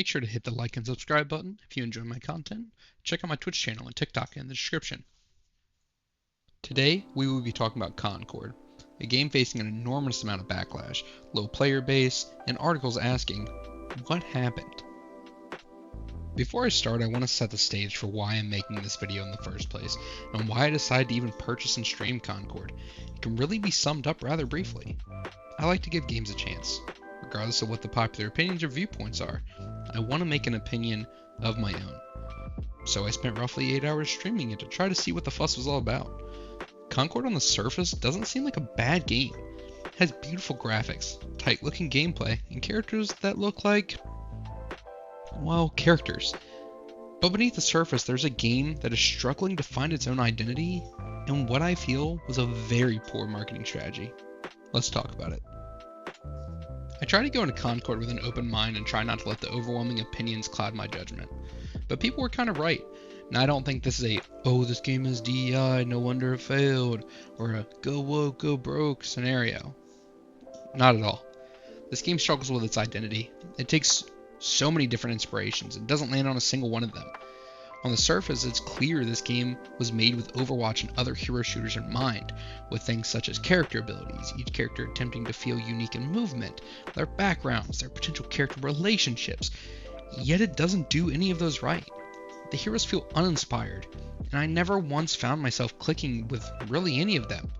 Make sure to hit the like and subscribe button if you enjoy my content. Check out my Twitch channel and TikTok in the description. Today, we will be talking about Concord, a game facing an enormous amount of backlash, low player base, and articles asking, what happened? Before I start, I want to set the stage for why I'm making this video in the first place, and why I decided to even purchase and stream Concord. It can really be summed up rather briefly. I like to give games a chance. Regardless of what the popular opinions or viewpoints are, I want to make an opinion of my own. So I spent roughly 8 hours streaming it to try to see what the fuss was all about. Concord on the surface doesn't seem like a bad game. It has beautiful graphics, tight looking gameplay, and characters that look like, well, characters. But beneath the surface, there's a game that is struggling to find its own identity, and what I feel was a very poor marketing strategy. Let's talk about it. I try to go into Concord with an open mind and try not to let the overwhelming opinions cloud my judgment. But people were kind of right. And I don't think this is a, oh, this game is DEI, no wonder it failed, or a go woke, go broke scenario. Not at all. This game struggles with its identity. It takes so many different inspirations and doesn't land on a single one of them. On the surface, it's clear this game was made with Overwatch and other hero shooters in mind, with things such as character abilities, each character attempting to feel unique in movement, their backgrounds, their potential character relationships, yet it doesn't do any of those right. The heroes feel uninspired, and I never once found myself clicking with really any of them.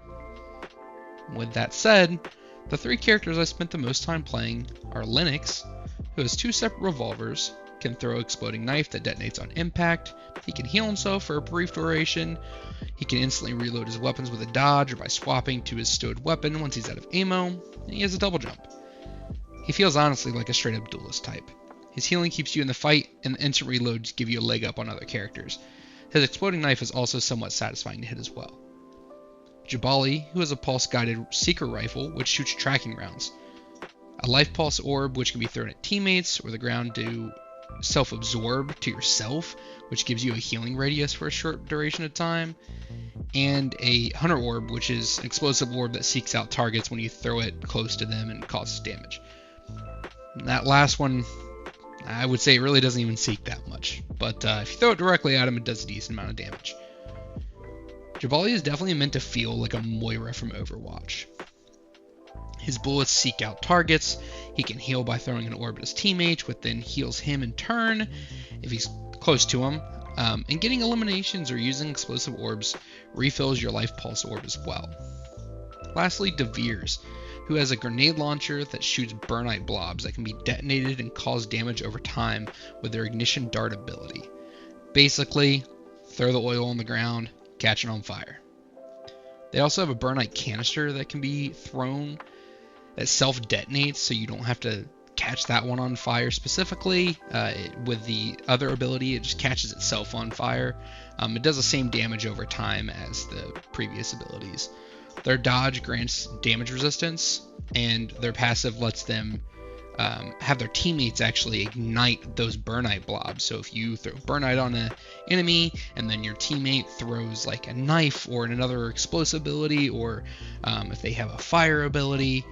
With that said, the three characters I spent the most time playing are Linux, who has 2 separate revolvers, can throw an exploding knife that detonates on impact, he can heal himself for a brief duration, he can instantly reload his weapons with a dodge or by swapping to his stowed weapon once he's out of ammo, and he has a double jump. He feels honestly like a straight up duelist type. His healing keeps you in the fight, and the instant reloads give you a leg up on other characters. His exploding knife is also somewhat satisfying to hit as well. Jabali, who has a pulse-guided seeker rifle which shoots tracking rounds. A life pulse orb which can be thrown at teammates or the ground to self-absorb to yourself, which gives you a healing radius for a short duration of time. And a hunter orb, which is an explosive orb that seeks out targets when you throw it close to them and causes damage. And that last one, I would say it really doesn't even seek that much, but if you throw it directly at him, it does a decent amount of damage. Jabali is definitely meant to feel like a Moira from Overwatch. His bullets seek out targets, he can heal by throwing an orb at his teammate, which then heals him in turn if he's close to him, and getting eliminations or using explosive orbs refills your life pulse orb as well. Lastly, DeVeers, who has a grenade launcher that shoots burnite blobs that can be detonated and cause damage over time with their ignition dart ability. Basically, throw the oil on the ground, catch it on fire. They also have a burnite canister that can be thrown that self-detonates, so you don't have to catch that one on fire specifically. With the other ability, it just catches itself on fire. It does the same damage over time as the previous abilities. Their dodge grants damage resistance, and their passive lets them have their teammates actually ignite those burnite blobs. So if you throw burnite on an enemy, and then your teammate throws like a knife or another explosive ability, or if they have a fire ability,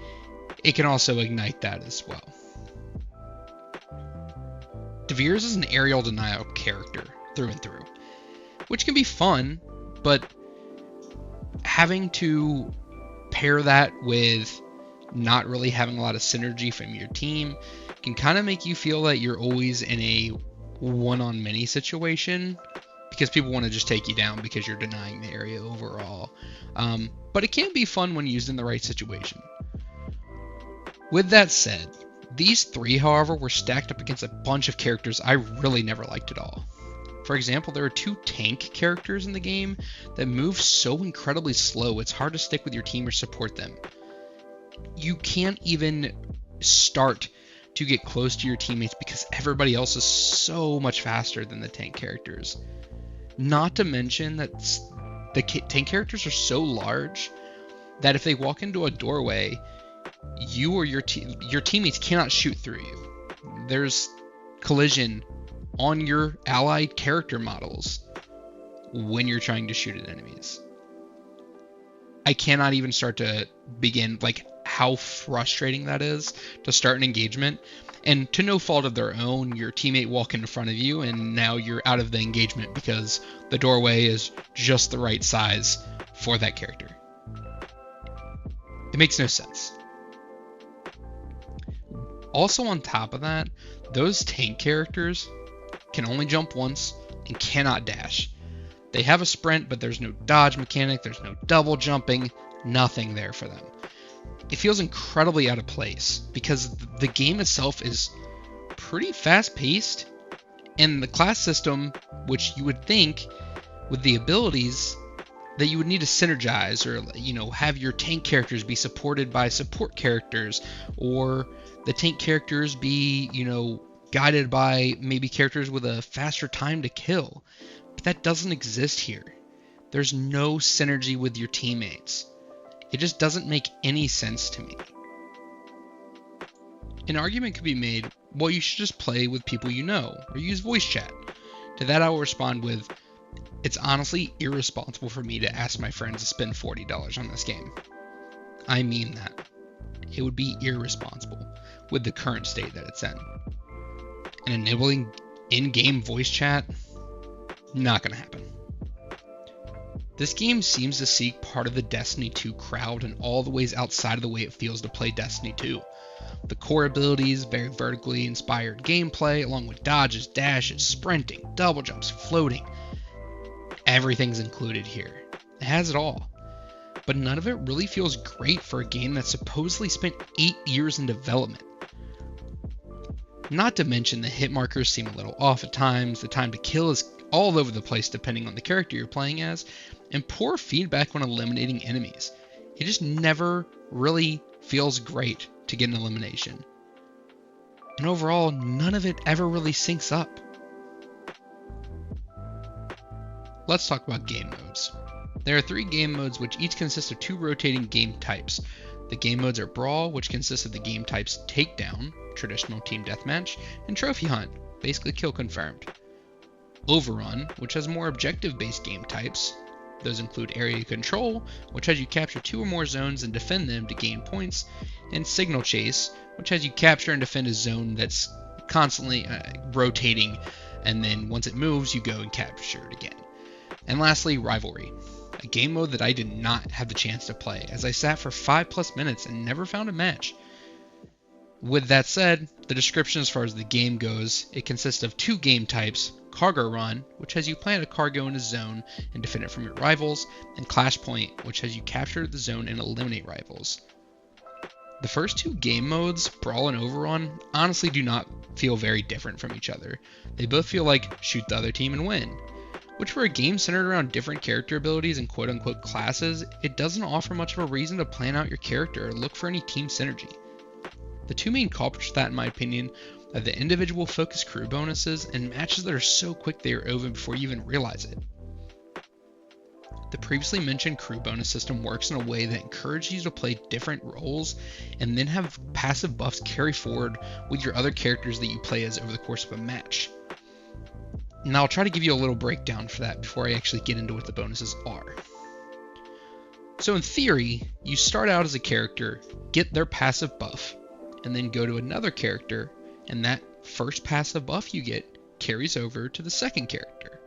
it can also ignite that as well. DeVeers is an aerial denial character through and through, which can be fun, but having to pair that with not really having a lot of synergy from your team can kind of make you feel that you're always in a one-on-many situation because people want to just take you down because you're denying the area overall. But it can be fun when used in the right situation. With that said, these three, however, were stacked up against a bunch of characters I really never liked at all. For example, there are 2 tank characters in the game that move so incredibly slow it's hard to stick with your team or support them. You can't even start to get close to your teammates because everybody else is so much faster than the tank characters. Not to mention that the tank characters are so large that if they walk into a doorway, you or your teammates cannot shoot through you. There's collision on your allied character models when you're trying to shoot at enemies. I cannot even start to begin, like, how frustrating that is to start an engagement, and to no fault of their own, your teammate walking in front of you, and now you're out of the engagement because the doorway is just the right size for that character. It makes no sense. Also, on top of that, those tank characters can only jump once and cannot dash. They have a sprint, but there's no dodge mechanic, there's no double jumping, nothing there for them. It feels incredibly out of place because the game itself is pretty fast-paced, and the class system, which you would think with the abilities that you would need to synergize, or have your tank characters be supported by support characters, or the tank characters be guided by maybe characters with a faster time to kill. But that doesn't exist here. There's no synergy with your teammates. It just doesn't make any sense to me. An argument could be made, well, you should just play with people you know, or use voice chat. To that I will respond with, it's honestly irresponsible for me to ask my friends to spend $40 on this game. I mean that. It would be irresponsible with the current state that it's in. And enabling in-game voice chat, not gonna happen. This game seems to seek part of the Destiny 2 crowd in all the ways outside of the way it feels to play Destiny 2. The core abilities, very vertically inspired gameplay, along with dodges, dashes, sprinting, double jumps, floating. Everything's included here. It has it all. But none of it really feels great for a game that supposedly spent 8 years in development. Not to mention the hit markers seem a little off at times, the time to kill is all over the place depending on the character you're playing as, and poor feedback when eliminating enemies. It just never really feels great to get an elimination. And overall, none of it ever really syncs up. Let's talk about game modes. There are 3 game modes which each consist of 2 rotating game types. The game modes are Brawl, which consists of the game types Takedown, traditional team deathmatch, and Trophy Hunt, basically kill confirmed. Overrun, which has more objective-based game types. Those include Area Control, which has you capture 2 or more zones and defend them to gain points, and Signal Chase, which has you capture and defend a zone that's constantly rotating, and then once it moves, you go and capture it again. And lastly, Rivalry, a game mode that I did not have the chance to play, as I sat for 5+ minutes and never found a match. With that said, the description as far as the game goes, it consists of 2 game types, Cargo Run, which has you plant a cargo in a zone and defend it from your rivals, and Clash Point, which has you capture the zone and eliminate rivals. The first 2 game modes, Brawl and Overrun, honestly do not feel very different from each other. They both feel like shoot the other team and win. Which for a game centered around different character abilities and quote-unquote classes, it doesn't offer much of a reason to plan out your character or look for any team synergy. The 2 main culprits for that, in my opinion, are the individual focus crew bonuses and matches that are so quick they are over before you even realize it. The previously mentioned crew bonus system works in a way that encourages you to play different roles and then have passive buffs carry forward with your other characters that you play as over the course of a match. Now I'll try to give you a little breakdown for that before I actually get into what the bonuses are. So in theory, you start out as a character, get their passive buff, and then go to another character, and that first passive buff you get carries over to the second character.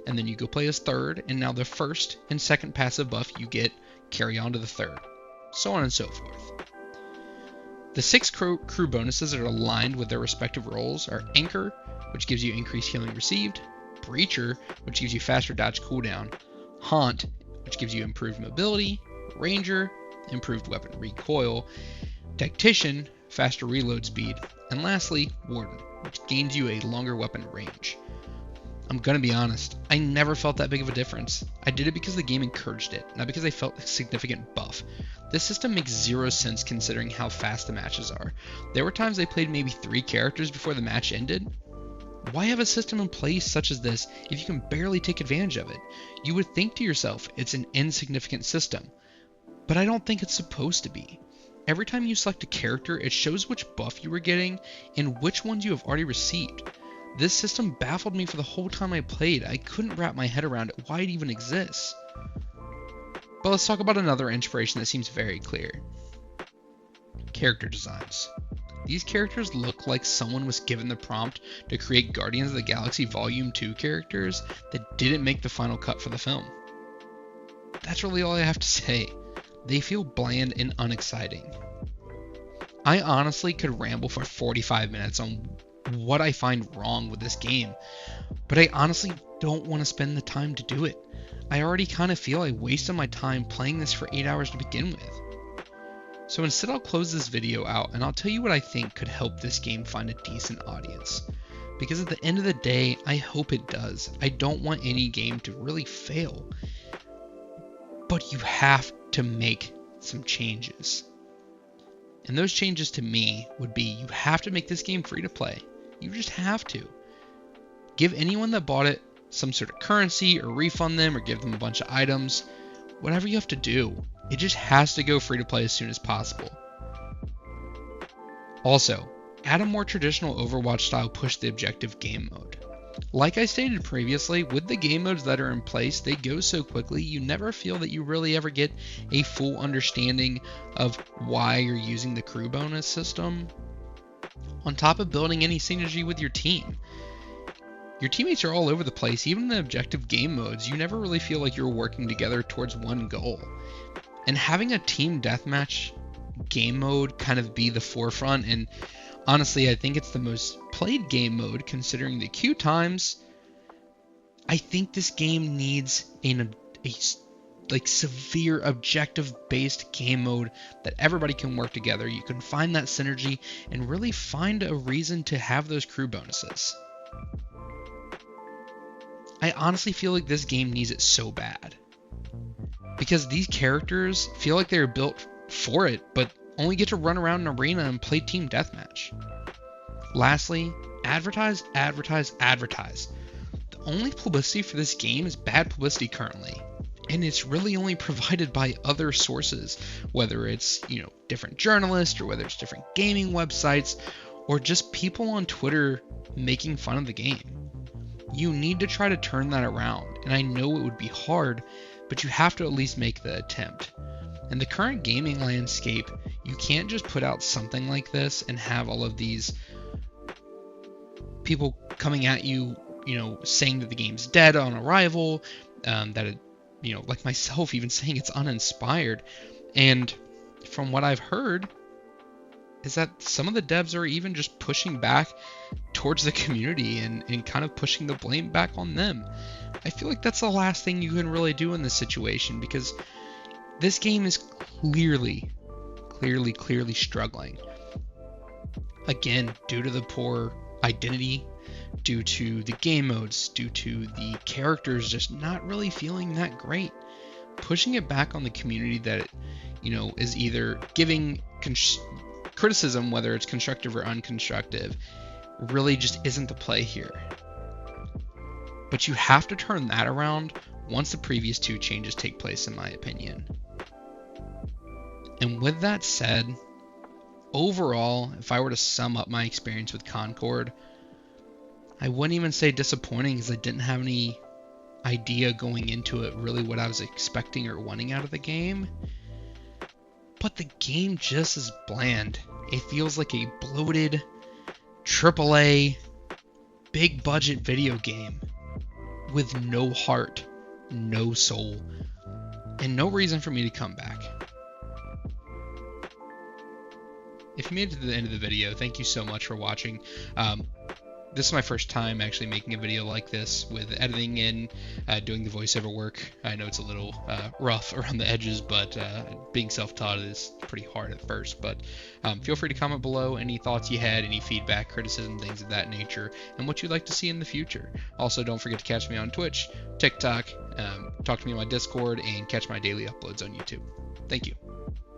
And then you go play as third, and now the first and second passive buff you get carry on to the third, so on and so forth. The 6 crew bonuses that are aligned with their respective roles are Anchor, which gives you increased healing received, Breacher, which gives you faster dodge cooldown, Haunt, which gives you improved mobility, Ranger, improved weapon recoil, Tactician, faster reload speed, and lastly, Warden, which gains you a longer weapon range. I'm gonna be honest, I never felt that big of a difference. I did it because the game encouraged it, not because I felt a significant buff. This system makes 0 sense considering how fast the matches are. There were times I played maybe 3 characters before the match ended. Why have a system in place such as this if you can barely take advantage of it? You would think to yourself, it's an insignificant system. But I don't think it's supposed to be. Every time you select a character, it shows which buff you were getting and which ones you have already received. This system baffled me for the whole time I played. I couldn't wrap my head around why it even exists. But let's talk about another inspiration that seems very clear. character designs. These characters look like someone was given the prompt to create Guardians of the Galaxy Volume 2 characters that didn't make the final cut for the film. That's really all I have to say. They feel bland and unexciting. I honestly could ramble for 45 minutes on what I find wrong with this game, but I honestly don't want to spend the time to do it. I already kind of feel I wasted my time playing this for 8 hours to begin with. So instead I'll close this video out and I'll tell you what I think could help this game find a decent audience. Because at the end of the day, I hope it does. I don't want any game to really fail. But you have to make some changes. And those changes to me would be you have to make this game free to play. You just have to. Give anyone that bought it some sort of currency or refund them or give them a bunch of items. Whatever you have to do. It just has to go free to play as soon as possible. Also, add a more traditional Overwatch style push the objective game mode. Like I stated previously, with the game modes that are in place, they go so quickly you never feel that you really ever get a full understanding of why you're using the crew bonus system. On top of building any synergy with your team. Your teammates are all over the place. Even in the objective game modes, you never really feel like you're working together towards one goal. And having a team deathmatch game mode kind of be the forefront, and honestly, I think it's the most played game mode considering the queue times. I think this game needs a severe objective-based game mode that everybody can work together. You can find that synergy and really find a reason to have those crew bonuses. I honestly feel like this game needs it so bad. Because these characters feel like they're built for it, but only get to run around an arena and play team deathmatch. Lastly, advertise, advertise, advertise. The only publicity for this game is bad publicity currently. And it's really only provided by other sources, whether it's, different journalists or whether it's different gaming websites or just people on Twitter making fun of the game. You need to try to turn that around, and I know it would be hard, but you have to at least make the attempt. In the current gaming landscape, you can't just put out something like this and have all of these people coming at you, saying that the game's dead on arrival, that it, like myself, even saying it's uninspired. And from what I've heard, is that some of the devs are even just pushing back towards the community and kind of pushing the blame back on them. I feel like that's the last thing you can really do in this situation, because this game is clearly struggling. Again, due to the poor identity, due to the game modes, due to the characters just not really feeling that great. Pushing it back on the community that, is either giving criticism, whether it's constructive or unconstructive, really just isn't the play here. But you have to turn that around once the previous two changes take place, in my opinion. And with that said, overall, if I were to sum up my experience with Concord, I wouldn't even say disappointing, because I didn't have any idea going into it really what I was expecting or wanting out of the game. But the game just is bland. It feels like a bloated AAA big budget video game with no heart, no soul, and no reason for me to come back. If you made it to the end of the video, thank you so much for watching. This is my first time actually making a video like this with editing and doing the voiceover work. I know it's a little rough around the edges, but being self-taught is pretty hard at first. But feel free to comment below any thoughts you had, any feedback, criticism, things of that nature, and what you'd like to see in the future. Also, don't forget to catch me on Twitch, TikTok, talk to me on my Discord, and catch my daily uploads on YouTube. Thank you.